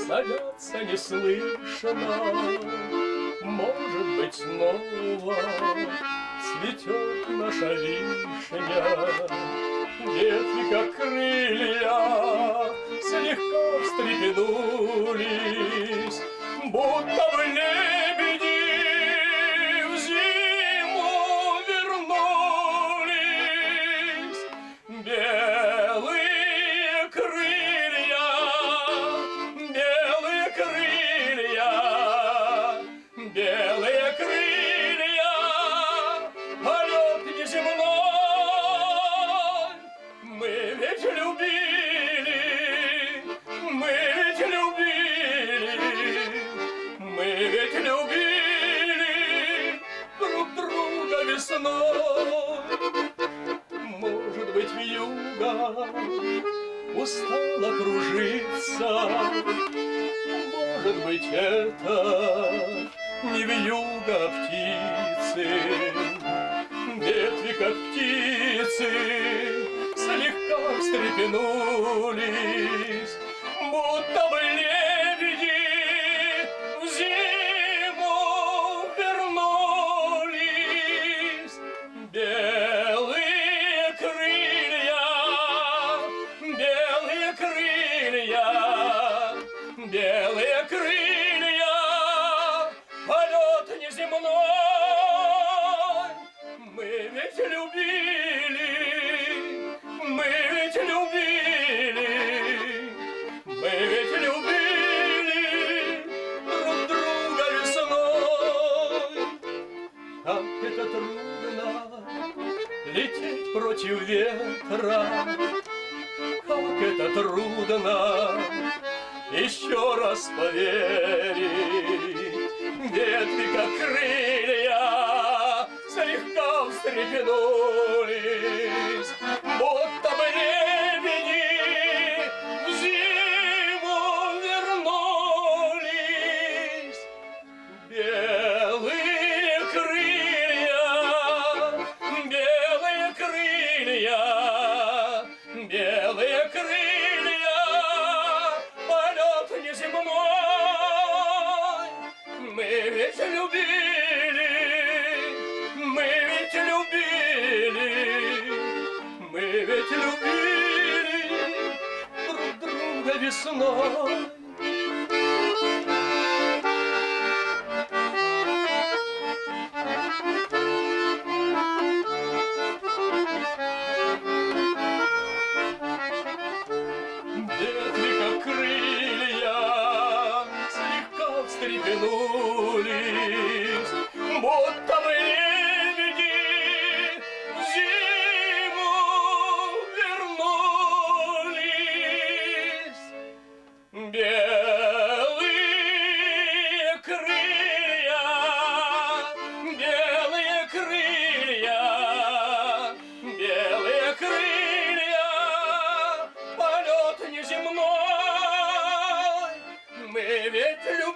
садятся неслышно. Может быть, снова цветет наша вишня. Ветви, как крылья, слегка встрепенулись, будто бы лебеди в зиму вернулись. Белые крылья, белые крылья, белые крылья, полет неземной. Мы ведь любили, мы ведь любили, мы ведь любили друг друга весной. Может быть, вьюга устала кружиться, может быть, это не вьюга, а птицы. Ветви, как птицы, слегка встрепенулись, будто бы лебеди в зиму вернулись. Белые крылья, белые крылья, белые крылья, полет неземной. Мы ведь любили, мы ведь любили, мы ведь любили друг друга весной. Как это трудно лететь против ветра, как это трудно еще раз поверить. Ветви, как крылья, слегка встрепенулись, будто бы лебеди в зиму вернулись. Белые крылья, белые крылья, белые крылья, полет неземной. Мы ведь любили, мы ведь любили, мы ведь любили друг друга весной. Ветви, как крылья, слегка встрепенулись, будто бы лебеди в зиму вернулись. Белые крылья, белые крылья, белые крылья, полет неземной. Мы ведь любим.